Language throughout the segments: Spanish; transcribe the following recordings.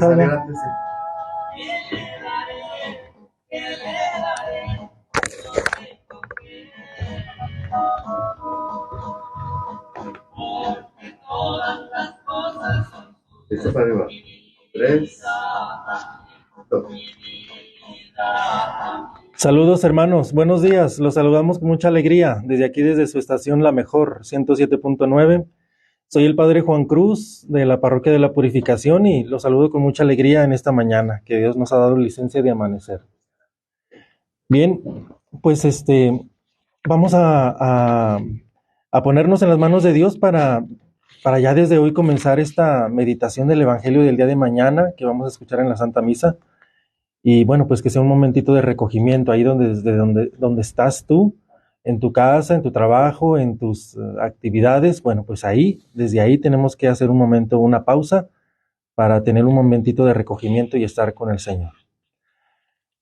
Adelante. Listo para arriba. 3, 2. Saludos hermanos, buenos días, los saludamos con mucha alegría desde aquí, desde su estación La Mejor, 107.9. Soy el Padre Juan Cruz de la Parroquia de la Purificación y los saludo con mucha alegría en esta mañana, que Dios nos ha dado licencia de amanecer. Bien, pues vamos a ponernos en las manos de Dios para ya desde hoy comenzar esta meditación del Evangelio del día de mañana que vamos a escuchar en la Santa Misa. Y bueno, pues que sea un momentito de recogimiento ahí donde estás tú, en tu casa, en tu trabajo, en tus actividades. Bueno, pues ahí, desde ahí tenemos que hacer un momento, una pausa para tener un momentito de recogimiento y estar con el Señor.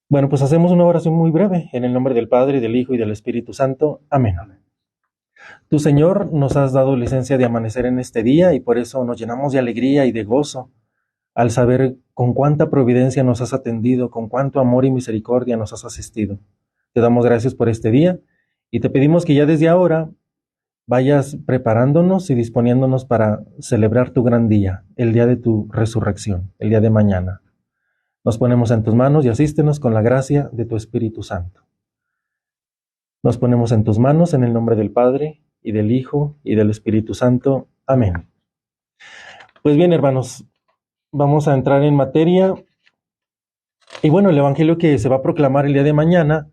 Bueno, pues hacemos una oración muy breve en el nombre del Padre, y del Hijo y del Espíritu Santo. Amén. Tú, Señor, nos has dado licencia de amanecer en este día y por eso nos llenamos de alegría y de gozo al saber con cuánta providencia nos has atendido, con cuánto amor y misericordia nos has asistido. Te damos gracias por este día y te pedimos que ya desde ahora vayas preparándonos y disponiéndonos para celebrar tu gran día, el día de tu resurrección, el día de mañana. Nos ponemos en tus manos y asístenos con la gracia de tu Espíritu Santo. Nos ponemos en tus manos en el nombre del Padre, y del Hijo, y del Espíritu Santo. Amén. Pues bien, hermanos, vamos a entrar en materia. Y bueno, el Evangelio que se va a proclamar el día de mañana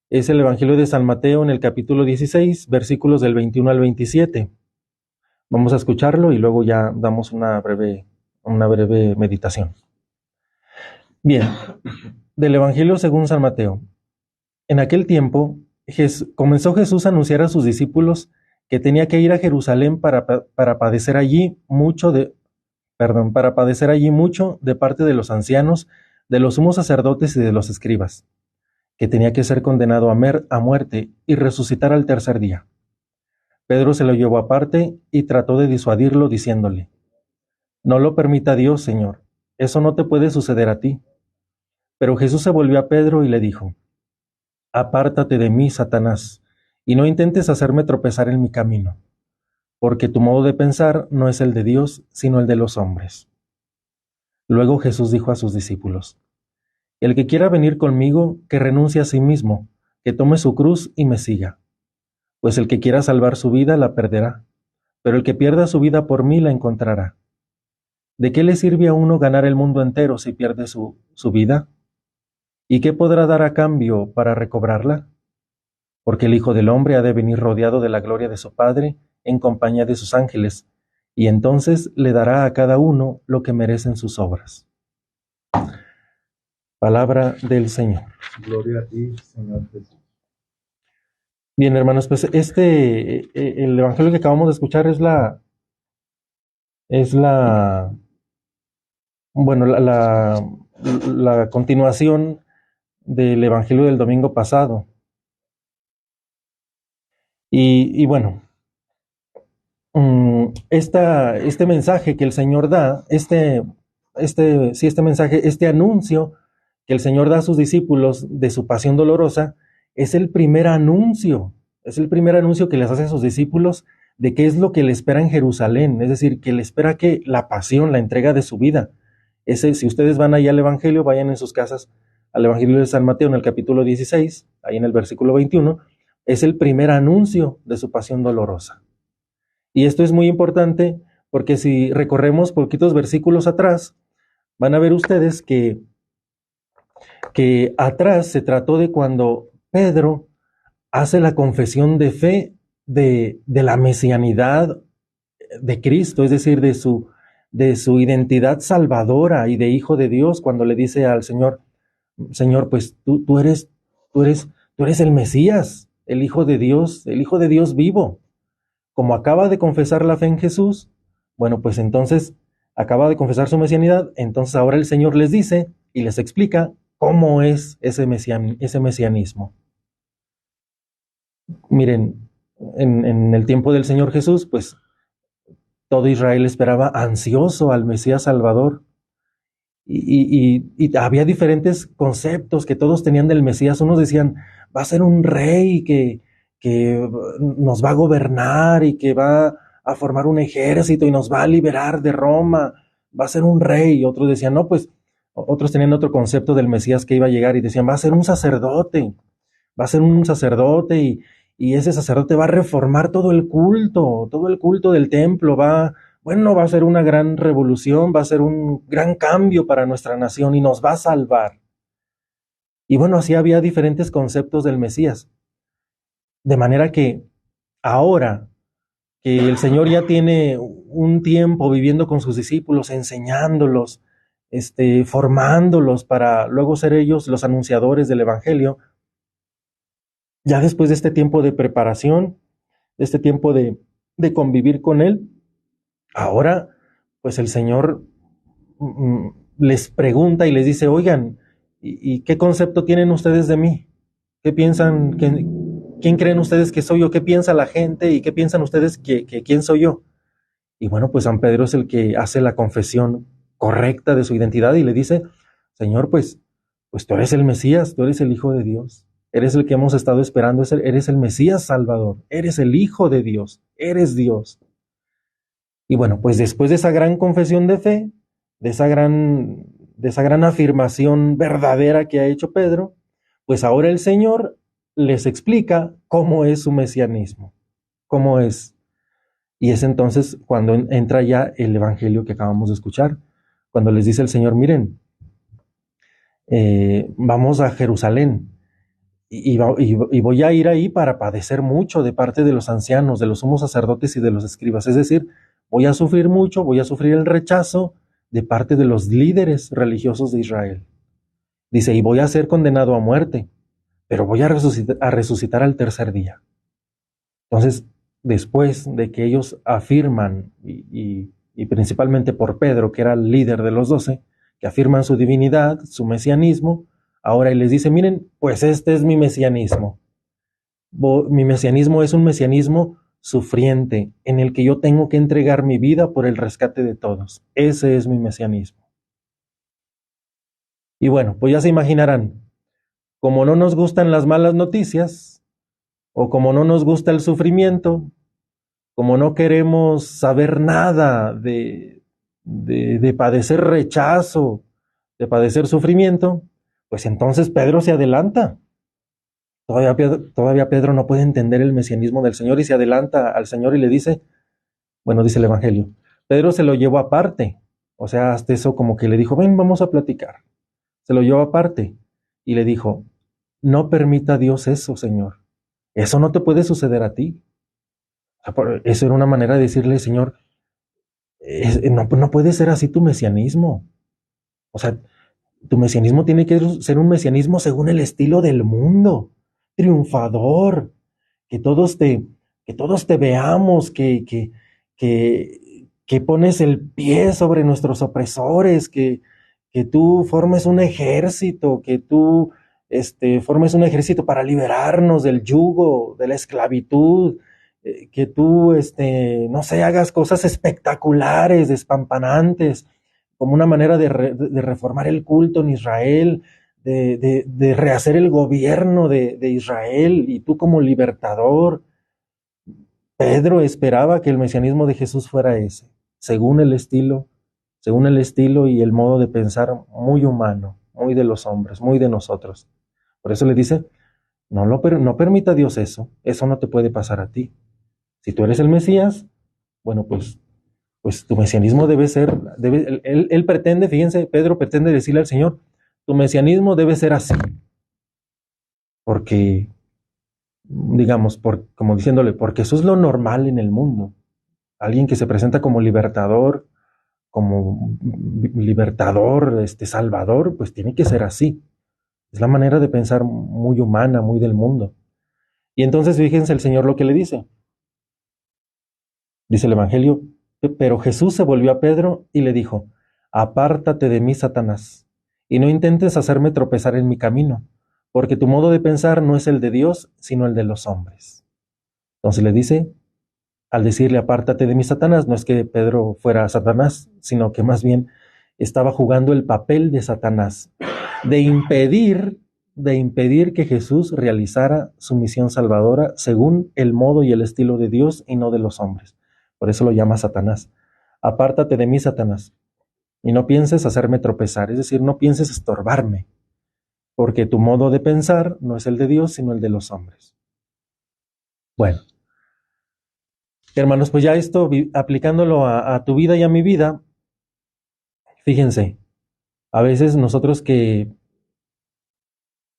es el Evangelio de San Mateo en el capítulo 16, versículos del 21 al 27. Vamos a escucharlo y luego ya damos una breve meditación. Bien, del Evangelio según San Mateo. En aquel tiempo, comenzó Jesús a anunciar a sus discípulos que tenía que ir a Jerusalén para padecer allí mucho de parte de los ancianos, de los sumos sacerdotes y de los escribas, que tenía que ser condenado a muerte y resucitar al tercer día. Pedro se lo llevó aparte y trató de disuadirlo diciéndole: «No lo permita Dios, Señor, eso no te puede suceder a ti». Pero Jesús se volvió a Pedro y le dijo: «Apártate de mí, Satanás, y no intentes hacerme tropezar en mi camino, porque tu modo de pensar no es el de Dios, sino el de los hombres». Luego Jesús dijo a sus discípulos: «El que quiera venir conmigo, que renuncie a sí mismo, que tome su cruz y me siga. Pues el que quiera salvar su vida la perderá, pero el que pierda su vida por mí la encontrará. ¿De qué le sirve a uno ganar el mundo entero si pierde su vida? ¿Y qué podrá dar a cambio para recobrarla? Porque el Hijo del Hombre ha de venir rodeado de la gloria de su Padre en compañía de sus ángeles, y entonces le dará a cada uno lo que merecen sus obras». Palabra del Señor. Gloria a ti, Señor Jesús. Bien, hermanos, pues el Evangelio que acabamos de escuchar es la continuación del Evangelio del domingo pasado. Y bueno, este mensaje que el Señor da, este anuncio que el Señor da a sus discípulos de su pasión dolorosa, es el primer anuncio que les hace a sus discípulos de qué es lo que le espera en Jerusalén, es decir, que le espera que la pasión, la entrega de su vida. Si ustedes van ahí al Evangelio, vayan en sus casas al Evangelio de San Mateo en el capítulo 16, ahí en el versículo 21, es el primer anuncio de su pasión dolorosa. Y esto es muy importante porque si recorremos poquitos versículos atrás, van a ver ustedes que atrás se trató de cuando Pedro hace la confesión de fe de la mesianidad de Cristo, es decir, de su identidad salvadora y de hijo de Dios, cuando le dice al Señor: «Señor, pues tú eres el Mesías, el Hijo de Dios vivo». Como acaba de confesar la fe en Jesús, bueno, pues entonces acaba de confesar su mesianidad, entonces ahora el Señor les dice y les explica cómo es ese mesianismo. Miren, en el tiempo del Señor Jesús, pues todo Israel esperaba ansioso al Mesías Salvador, y había diferentes conceptos que todos tenían del Mesías. Unos decían, va a ser un rey que nos va a gobernar y que va a formar un ejército y nos va a liberar de Roma, va a ser un rey. Y otros decían, no, pues otros tenían otro concepto del Mesías que iba a llegar y decían, va a ser un sacerdote, va a ser un sacerdote y ese sacerdote va a reformar todo el culto del templo, bueno, va a ser una gran revolución, va a ser un gran cambio para nuestra nación y nos va a salvar. Y bueno, así había diferentes conceptos del Mesías. De manera que ahora que el Señor ya tiene un tiempo viviendo con sus discípulos, enseñándolos, formándolos para luego ser ellos los anunciadores del Evangelio, ya después de este tiempo de preparación, de este tiempo de convivir con Él, ahora pues el Señor les pregunta y les dice, oigan, ¿y qué concepto tienen ustedes de mí? ¿Qué piensan? ¿Quién creen ustedes que soy yo? ¿Qué piensa la gente? ¿Y qué piensan ustedes que quién soy yo? Y bueno, pues San Pedro es el que hace la confesión correcta de su identidad y le dice, Señor, pues tú eres el Mesías, tú eres el Hijo de Dios, eres el que hemos estado esperando, eres el Mesías Salvador, eres el Hijo de Dios, eres Dios. Y bueno, pues después de esa gran confesión de fe, de esa gran afirmación verdadera que ha hecho Pedro, pues ahora el Señor les explica cómo es su mesianismo, cómo es. Y es entonces cuando entra ya el evangelio que acabamos de escuchar, cuando les dice el Señor, miren, vamos a Jerusalén y voy a ir ahí para padecer mucho de parte de los ancianos, de los sumos sacerdotes y de los escribas. Es decir, voy a sufrir mucho, voy a sufrir el rechazo de parte de los líderes religiosos de Israel. Dice, y voy a ser condenado a muerte, pero voy a resucitar al tercer día. Entonces, después de que ellos afirman, y principalmente por Pedro, que era el líder de los 12, que afirman su divinidad, su mesianismo, ahora él les dice, miren, pues este es mi mesianismo. Mi mesianismo es un mesianismo sufriente, en el que yo tengo que entregar mi vida por el rescate de todos. Ese es mi mesianismo. Y bueno, pues ya se imaginarán, como no nos gustan las malas noticias, o como no nos gusta el sufrimiento, como no queremos saber nada de padecer rechazo, de padecer sufrimiento, pues entonces Pedro se adelanta. Todavía Pedro no puede entender el mesianismo del Señor y se adelanta al Señor y le dice, bueno, dice el Evangelio, Pedro se lo llevó aparte, o sea, hasta eso como que le dijo, ven, vamos a platicar. Se lo llevó aparte y le dijo, no permita Dios eso, Señor. Eso no te puede suceder a ti. Eso era una manera de decirle, Señor, no puede ser así tu mesianismo. O sea, tu mesianismo tiene que ser un mesianismo según el estilo del mundo, triunfador, que todos te veamos, que pones el pie sobre nuestros opresores, que tú formes un ejército, que tú formes un ejército para liberarnos del yugo, de la esclavitud, que tú, no sé, hagas cosas espectaculares, despampanantes, como una manera de reformar el culto en Israel, de rehacer el gobierno de Israel, y tú como libertador. Pedro esperaba que el mesianismo de Jesús fuera ese, según el estilo y el modo de pensar muy humano, muy de los hombres, muy de nosotros. Por eso le dice, no permita Dios eso no te puede pasar a ti. Si tú eres el Mesías, bueno, pues tu mesianismo debe ser, él pretende, fíjense, Pedro pretende decirle al Señor, tu mesianismo debe ser así, porque, digamos, como diciéndole, porque eso es lo normal en el mundo. Alguien que se presenta como libertador, salvador, pues tiene que ser así. Es la manera de pensar muy humana, muy del mundo. Y entonces fíjense el Señor lo que le dice. Dice el Evangelio, pero Jesús se volvió a Pedro y le dijo, apártate de mí, Satanás, y no intentes hacerme tropezar en mi camino, porque tu modo de pensar no es el de Dios, sino el de los hombres. Entonces le dice, al decirle apártate de mí, Satanás, no es que Pedro fuera Satanás, sino que más bien estaba jugando el papel de Satanás, de impedir que Jesús realizara su misión salvadora según el modo y el estilo de Dios y no de los hombres. Por eso lo llama Satanás. Apártate de mí, Satanás, y no pienses hacerme tropezar, es decir, no pienses estorbarme, porque tu modo de pensar no es el de Dios, sino el de los hombres. Bueno, hermanos, pues ya esto, aplicándolo a tu vida y a mi vida, fíjense, a veces nosotros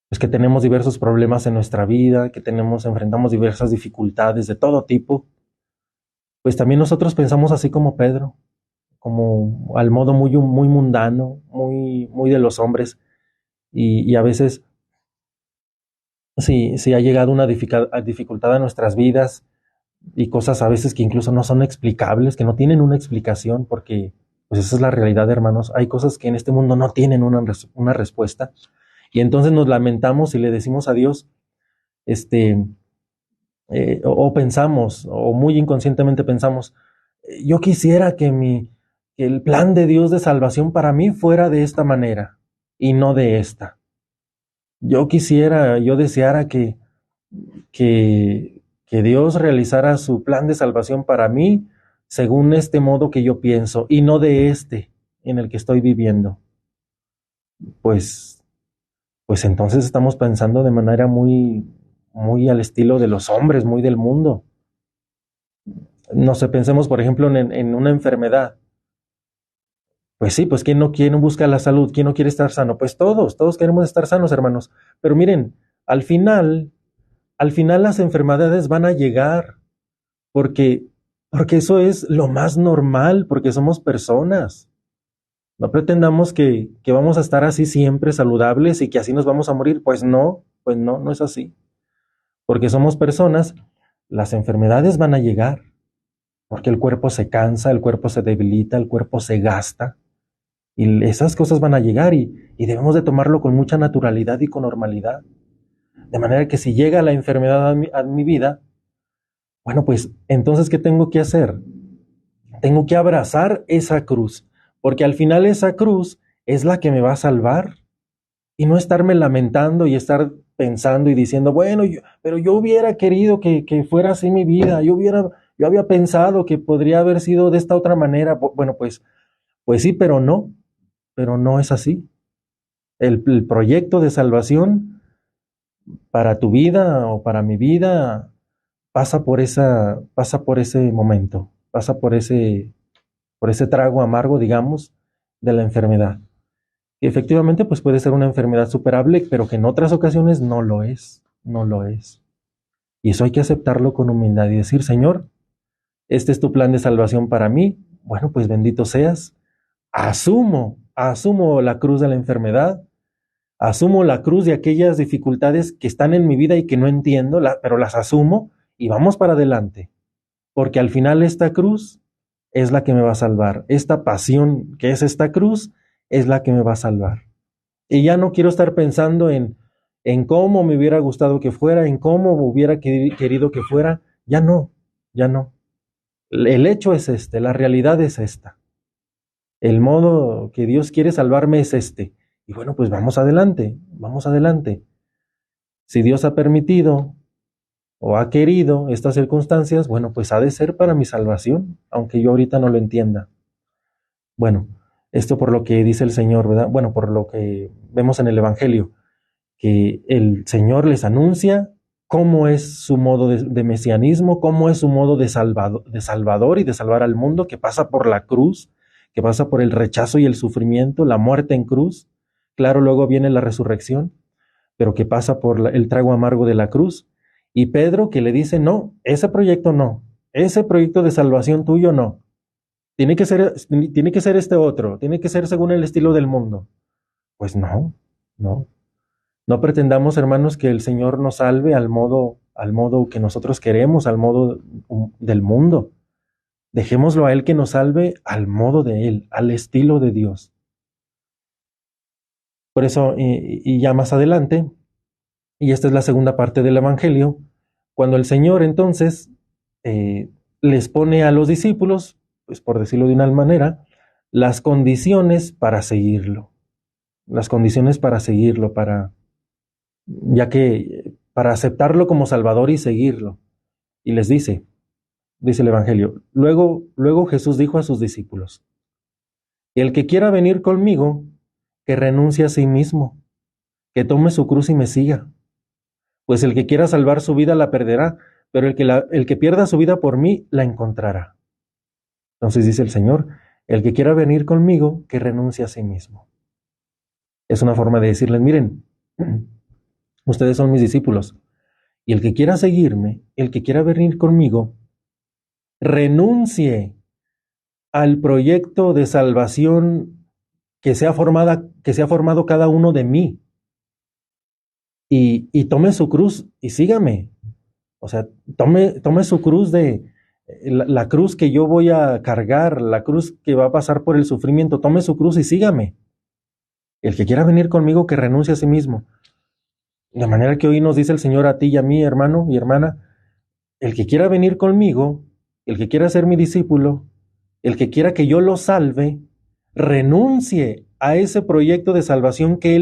pues que tenemos diversos problemas en nuestra vida, que enfrentamos diversas dificultades de todo tipo, pues también nosotros pensamos así como Pedro, como al modo muy mundano, muy de los hombres, y a veces sí ha llegado una dificultad a nuestras vidas y cosas a veces que incluso no son explicables, que no tienen una explicación, porque pues esa es la realidad, hermanos. Hay cosas que en este mundo no tienen una respuesta, y entonces nos lamentamos y le decimos a Dios, o pensamos, o muy inconscientemente pensamos, yo quisiera que el plan de Dios de salvación para mí fuera de esta manera y no de esta. Yo deseara que Dios realizara su plan de salvación para mí según este modo que yo pienso y no de este en el que estoy viviendo. Pues entonces estamos pensando de manera muy al estilo de los hombres, muy del mundo. No sé, pensemos por ejemplo en una enfermedad. Pues sí, pues ¿quién no busca la salud? ¿Quién no quiere estar sano? Pues todos queremos estar sanos, hermanos. Pero miren, al final las enfermedades van a llegar porque, porque eso es lo más normal, porque somos personas. No pretendamos que vamos a estar así siempre saludables y que así nos vamos a morir. Pues no, no es así. Porque somos personas, las enfermedades van a llegar, porque el cuerpo se cansa, el cuerpo se debilita, el cuerpo se gasta. Y esas cosas van a llegar y debemos de tomarlo con mucha naturalidad y con normalidad. De manera que si llega la enfermedad a mi vida, bueno, pues entonces, ¿qué tengo que hacer? Tengo que abrazar esa cruz, porque al final esa cruz es la que me va a salvar y no estarme lamentando y estar pensando y diciendo, bueno, pero yo hubiera querido que fuera así mi vida, yo había pensado que podría haber sido de esta otra manera. Bueno, pues sí, pero no es así. El proyecto de salvación para tu vida o para mi vida pasa por ese momento, pasa por ese trago amargo, digamos, de la enfermedad. Y efectivamente, pues puede ser una enfermedad superable, pero que en otras ocasiones no lo es, no lo es. Y eso hay que aceptarlo con humildad y decir, Señor, este es tu plan de salvación para mí. Bueno, pues bendito seas. Asumo la cruz de la enfermedad, asumo la cruz de aquellas dificultades que están en mi vida y que no entiendo, pero las asumo y vamos para adelante. Porque al final esta cruz es la que me va a salvar. Esta pasión que es esta cruz es la que me va a salvar. Y ya no quiero estar pensando en cómo me hubiera gustado que fuera, en cómo hubiera querido que fuera. Ya no, ya no. El hecho es este, la realidad es esta. El modo que Dios quiere salvarme es este. Y bueno, pues vamos adelante, vamos adelante. Si Dios ha permitido o ha querido estas circunstancias, bueno, pues ha de ser para mi salvación, aunque yo ahorita no lo entienda. Bueno, esto por lo que dice el Señor, ¿verdad? Bueno, por lo que vemos en el Evangelio, que el Señor les anuncia cómo es su modo de mesianismo, cómo es su modo de salvador y de salvar al mundo, que pasa por la cruz, que pasa por el rechazo y el sufrimiento, la muerte en cruz. Claro, luego viene la resurrección, pero que pasa por el trago amargo de la cruz. Y Pedro que le dice, no, ese proyecto no, ese proyecto de salvación tuyo no. Tiene que ser este otro, tiene que ser según el estilo del mundo. Pues no. No pretendamos, hermanos, que el Señor nos salve al modo que nosotros queremos, al modo del mundo. Dejémoslo a Él que nos salve al modo de Él, al estilo de Dios. Por eso, y ya más adelante, y esta es la segunda parte del Evangelio, cuando el Señor entonces les pone a los discípulos, pues por decirlo de una manera, las condiciones para seguirlo. Las condiciones para seguirlo, para aceptarlo como Salvador y seguirlo. Y les dice el Evangelio, luego Jesús dijo a sus discípulos, el que quiera venir conmigo, que renuncie a sí mismo, que tome su cruz y me siga. Pues el que quiera salvar su vida la perderá, pero el que pierda su vida por mí la encontrará. Entonces dice el Señor, el que quiera venir conmigo, que renuncie a sí mismo. Es una forma de decirles, miren, ustedes son mis discípulos, y el que quiera seguirme, el que quiera venir conmigo, renuncie al proyecto de salvación que se ha formado cada uno de mí, y tome su cruz y sígame. O sea, tome su cruz la cruz que yo voy a cargar, la cruz que va a pasar por el sufrimiento, tome su cruz y sígame. El que quiera venir conmigo, que renuncie a sí mismo. De manera que hoy nos dice el Señor a ti y a mí, hermano y hermana, el que quiera venir conmigo, el que quiera ser mi discípulo, el que quiera que yo lo salve, renuncie a ese proyecto de salvación que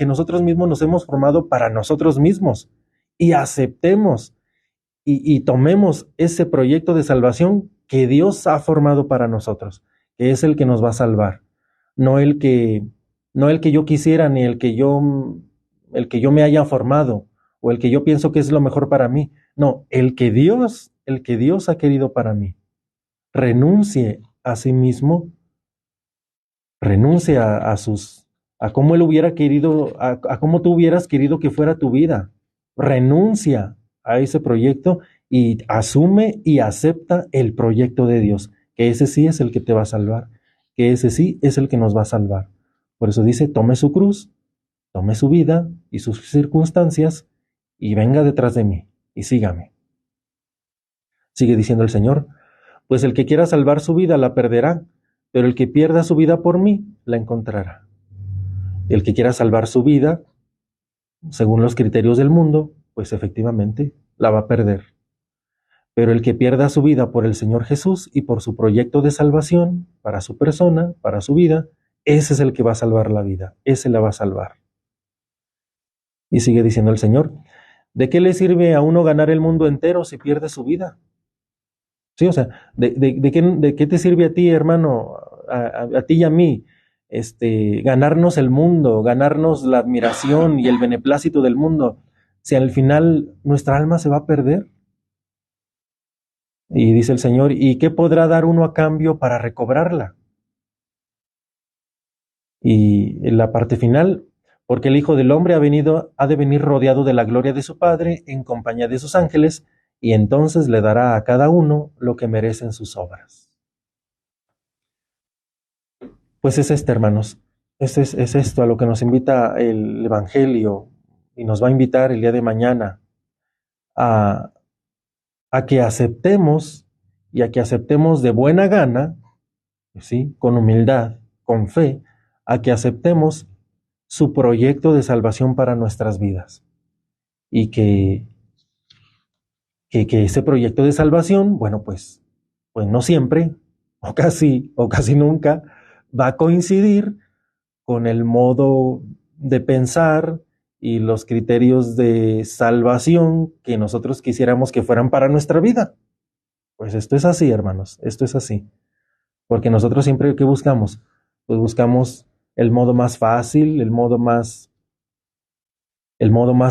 nosotros mismos nos hemos formado para nosotros mismos, y aceptemos y tomemos ese proyecto de salvación que Dios ha formado para nosotros, que es el que nos va a salvar, no el que yo quisiera, ni el que yo me haya formado, o el que yo pienso que es lo mejor para mí. No, el que Dios ha querido para mí. Renuncie a sí mismo, renuncie a cómo él hubiera querido, a cómo tú hubieras querido que fuera tu vida. Renuncia a ese proyecto y asume y acepta el proyecto de Dios, que ese sí es el que te va a salvar, que ese sí es el que nos va a salvar. Por eso dice, tome su cruz, tome su vida y sus circunstancias y venga detrás de mí y sígame. Sigue diciendo el Señor, pues el que quiera salvar su vida la perderá, pero el que pierda su vida por mí la encontrará. El que quiera salvar su vida, según los criterios del mundo, pues efectivamente la va a perder. Pero el que pierda su vida por el Señor Jesús y por su proyecto de salvación, para su persona, para su vida, ese es el que va a salvar la vida, ese la va a salvar. Y sigue diciendo el Señor, ¿de qué le sirve a uno ganar el mundo entero si pierde su vida? Sí, o sea, ¿de qué te sirve a ti, hermano, a ti y a mí, ganarnos el mundo, ganarnos la admiración y el beneplácito del mundo, si al final nuestra alma se va a perder? Y dice el Señor, ¿y qué podrá dar uno a cambio para recobrarla? Y en la parte final, porque el Hijo del Hombre ha de venir rodeado de la gloria de su Padre en compañía de sus ángeles, y entonces le dará a cada uno lo que merecen sus obras. Pues es hermanos, es esto a lo que nos invita el Evangelio, y nos va a invitar el día de mañana a que aceptemos, y a que aceptemos de buena gana, ¿sí?, con humildad, con fe, a que aceptemos su proyecto de salvación para nuestras vidas. Y que ese proyecto de salvación, bueno, pues no siempre, o casi nunca, va a coincidir con el modo de pensar y los criterios de salvación que nosotros quisiéramos que fueran para nuestra vida. Pues esto es así, hermanos, esto es así. Porque nosotros siempre, ¿qué buscamos? Pues buscamos el modo más fácil, el modo más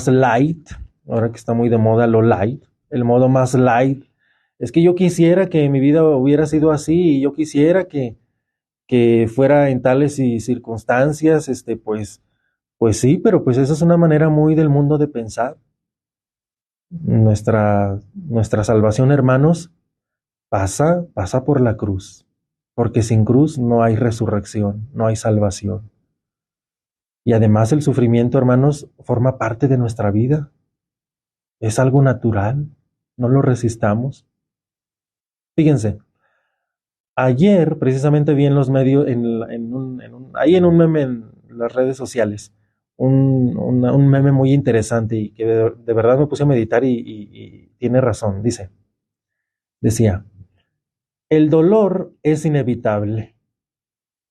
light, ahora que está muy de moda lo light, el modo más light. Es que yo quisiera que mi vida hubiera sido así, y yo quisiera que fuera en tales y circunstancias, pues sí, pero pues esa es una manera muy del mundo de pensar. Nuestra salvación, hermanos, pasa por la cruz, porque sin cruz no hay resurrección, no hay salvación. Y además el sufrimiento, hermanos, forma parte de nuestra vida. Es algo natural, no lo resistamos. Fíjense, ayer precisamente vi en los medios, ahí en un meme en las redes sociales, un meme muy interesante y que de verdad me puse a meditar y tiene razón. Decía, el dolor es inevitable,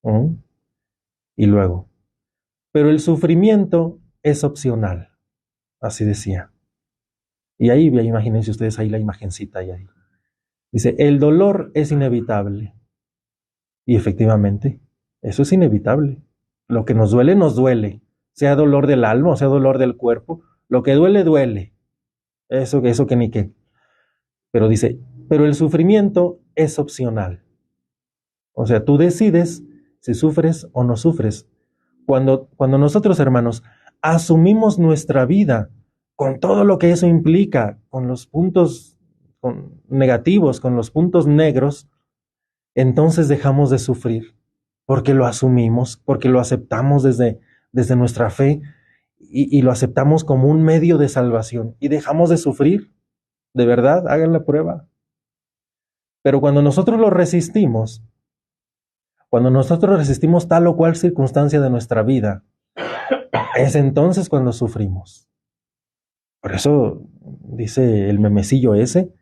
¿Mm? Y luego, pero el sufrimiento es opcional, así decía. Y ahí, imagínense ustedes ahí la imagencita ahí. Dice, el dolor es inevitable. Y efectivamente, eso es inevitable. Lo que nos duele, sea dolor del alma o sea dolor del cuerpo. Lo que duele, duele. Eso que ni qué. Pero dice, pero el sufrimiento es opcional. O sea, tú decides si sufres o no sufres. Cuando nosotros, hermanos, asumimos nuestra vida con todo lo que eso implica, con los puntos negativos, con los puntos negros, entonces dejamos de sufrir, porque lo asumimos, porque lo aceptamos desde nuestra fe y lo aceptamos como un medio de salvación y dejamos de sufrir. De verdad, hagan la prueba. Pero cuando nosotros resistimos tal o cual circunstancia de nuestra vida, es entonces cuando sufrimos. Por eso dice el memecillo ese,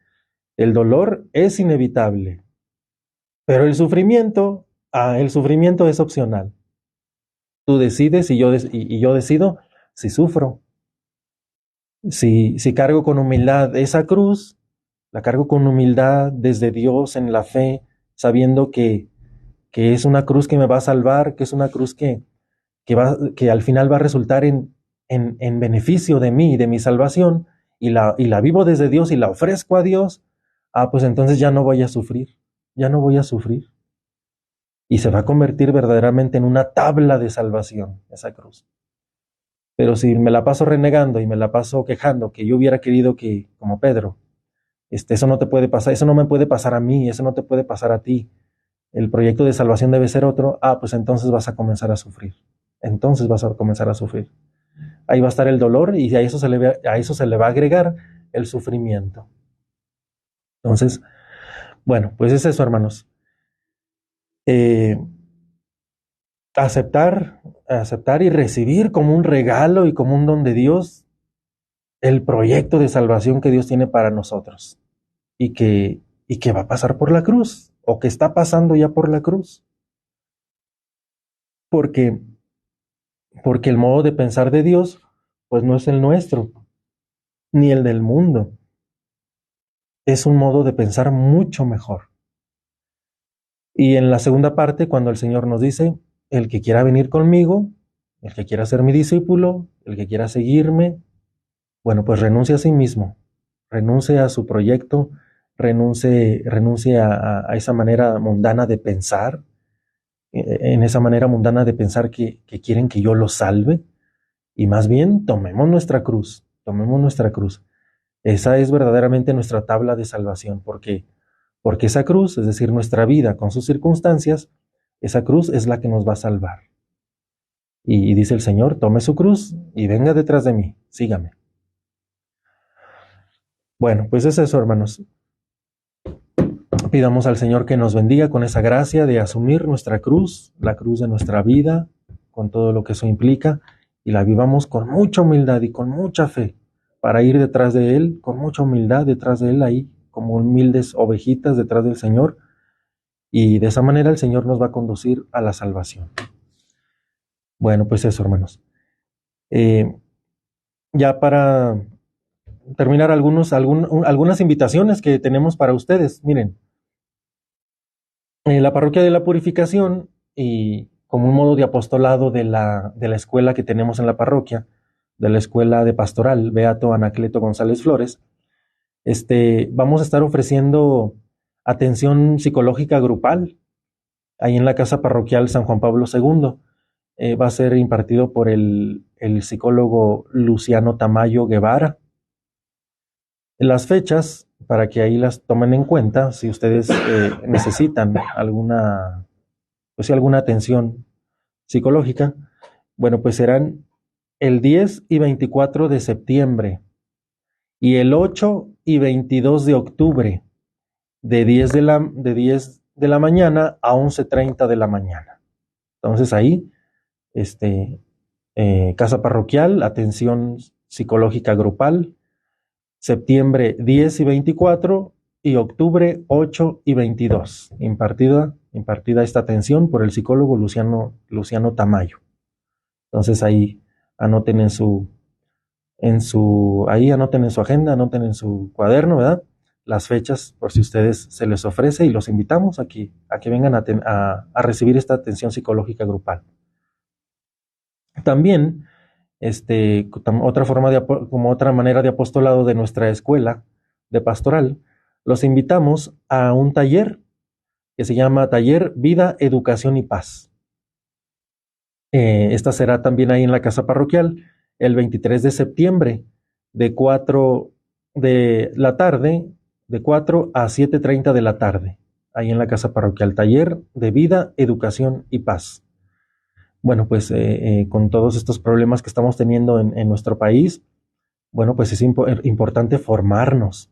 el dolor es inevitable, pero el sufrimiento es opcional. Tú decides y yo decido si sufro. Si cargo con humildad esa cruz, la cargo con humildad desde Dios en la fe, sabiendo que es una cruz que me va a salvar, que es una cruz que al final va a resultar en beneficio de mí y de mi salvación, y la vivo desde Dios y la ofrezco a Dios, pues entonces ya no voy a sufrir, ya no voy a sufrir. Y se va a convertir verdaderamente en una tabla de salvación, esa cruz. Pero si me la paso renegando y me la paso quejando, que yo hubiera querido que, como Pedro, eso no te puede pasar, eso no me puede pasar a mí, eso no te puede pasar a ti, el proyecto de salvación debe ser otro, pues entonces vas a comenzar a sufrir. Entonces vas a comenzar a sufrir. Ahí va a estar el dolor y a eso se le va a agregar el sufrimiento. Entonces, bueno, pues es eso, hermanos. Aceptar y recibir como un regalo y como un don de Dios el proyecto de salvación que Dios tiene para nosotros y que va a pasar por la cruz o que está pasando ya por la cruz. Porque el modo de pensar de Dios pues no es el nuestro ni el del mundo. Es un modo de pensar mucho mejor. Y en la segunda parte, cuando el Señor nos dice, el que quiera venir conmigo, el que quiera ser mi discípulo, el que quiera seguirme, bueno, pues renuncie a sí mismo, renuncie a su proyecto, renuncie a esa manera mundana de pensar, en esa manera mundana de pensar que quieren que yo los salve, y más bien tomemos nuestra cruz. Esa es verdaderamente nuestra tabla de salvación, porque esa cruz, es decir, nuestra vida con sus circunstancias, esa cruz es la que nos va a salvar. Y dice el Señor, tome su cruz y venga detrás de mí, sígame. Bueno, pues es eso, hermanos. Pidamos al Señor que nos bendiga con esa gracia de asumir nuestra cruz, la cruz de nuestra vida, con todo lo que eso implica, y la vivamos con mucha humildad y con mucha fe, para ir detrás de Él, con mucha humildad detrás de Él ahí, como humildes ovejitas detrás del Señor, y de esa manera el Señor nos va a conducir a la salvación. Bueno, pues eso, hermanos. Ya para terminar, algunas invitaciones que tenemos para ustedes. Miren, la Parroquia de la Purificación, y como un modo de apostolado de la escuela que tenemos en la parroquia, de la escuela de pastoral Beato Anacleto González Flores, vamos a estar ofreciendo atención psicológica grupal ahí en la casa parroquial San Juan Pablo II. Va a ser impartido por el psicólogo Luciano Tamayo Guevara. Las fechas, para que ahí las tomen en cuenta, si ustedes necesitan alguna atención psicológica, bueno, pues serán el 10 y 24 de septiembre y el 8 y 22 de octubre, de 10 de la mañana a 11:30 de la mañana. Entonces ahí, casa parroquial, atención psicológica grupal, septiembre 10 y 24 y octubre 8 y 22, impartida impartida esta atención por el psicólogo Luciano Tamayo. Entonces ahí anoten ahí anoten en su agenda, anoten en su cuaderno, ¿verdad? Las fechas por si ustedes se les ofrece, y los invitamos aquí a que vengan a recibir esta atención psicológica grupal. También, otra manera de apostolado de nuestra escuela de pastoral, los invitamos a un taller que se llama Taller Vida, Educación y Paz. Esta será también ahí en la casa parroquial el 23 de septiembre de 4 de la tarde, de 4 a 7:30 de la tarde, ahí en la casa parroquial, Taller de Vida, Educación y Paz. Bueno, pues con todos estos problemas que estamos teniendo en nuestro país, bueno, pues es importante formarnos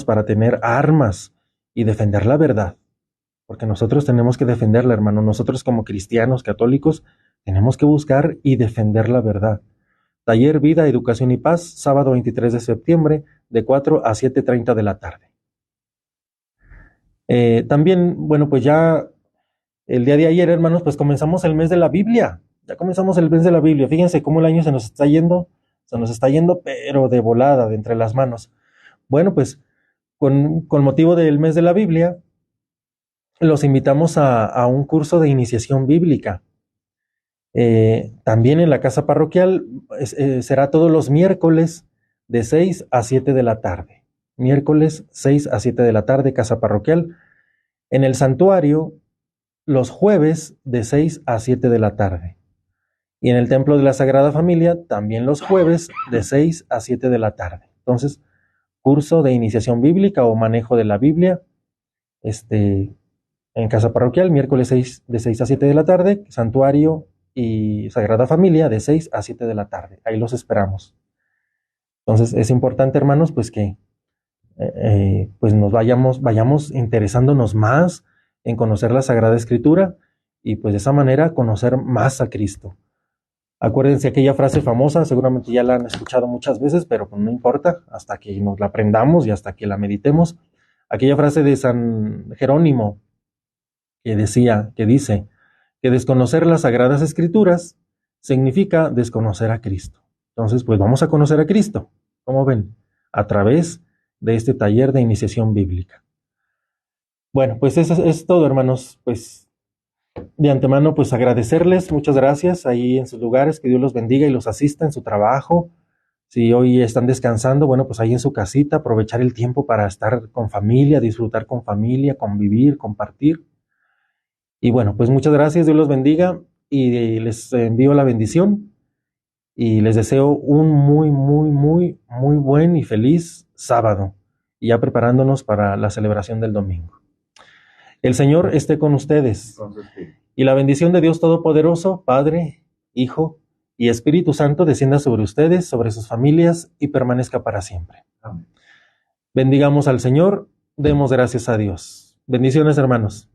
para tener armas y defender la verdad, porque nosotros tenemos que defenderla, hermano. Nosotros como cristianos católicos tenemos que buscar y defender la verdad. Taller Vida, Educación y Paz, sábado 23 de septiembre, de 4 a 7:30 de la tarde. También, bueno, pues ya el día de ayer, hermanos, pues comenzamos el mes de la Biblia. Ya comenzamos el mes de la Biblia. Fíjense cómo el año se nos está yendo, pero de volada, de entre las manos. Bueno, pues con motivo del mes de la Biblia, los invitamos a un curso de iniciación bíblica. También en la casa parroquial será todos los miércoles de 6 a 7 de la tarde. Miércoles 6 a 7 de la tarde, casa parroquial. En el santuario, los jueves de 6 a 7 de la tarde. Y en el Templo de la Sagrada Familia, también los jueves de 6 a 7 de la tarde. Entonces, curso de iniciación bíblica o manejo de la Biblia, en casa parroquial, miércoles de 6 a 7 de la tarde, santuario y Sagrada Familia de 6 a 7 de la tarde. Ahí los esperamos. Entonces, es importante, hermanos, pues que pues nos vayamos interesándonos más en conocer la Sagrada Escritura y pues de esa manera conocer más a Cristo. Acuérdense aquella frase famosa, seguramente ya la han escuchado muchas veces, pero pues no importa, hasta que nos la aprendamos y hasta que la meditemos. Aquella frase de San Jerónimo que dice que desconocer las Sagradas Escrituras significa desconocer a Cristo. Entonces, pues vamos a conocer a Cristo, ¿cómo ven? A través de este taller de iniciación bíblica. Bueno, pues eso es todo, hermanos. Pues de antemano, pues agradecerles, muchas gracias ahí en sus lugares, que Dios los bendiga y los asista en su trabajo. Si hoy están descansando, bueno, pues ahí en su casita, aprovechar el tiempo para estar con familia, disfrutar con familia, convivir, compartir. Y bueno, pues muchas gracias, Dios los bendiga y les envío la bendición y les deseo un muy, muy, muy, muy buen y feliz sábado, y ya preparándonos para la celebración del domingo. El Señor esté con ustedes. Y la bendición de Dios Todopoderoso, Padre, Hijo y Espíritu Santo descienda sobre ustedes, sobre sus familias y permanezca para siempre. Amén. Bendigamos al Señor, demos gracias a Dios. Bendiciones, hermanos.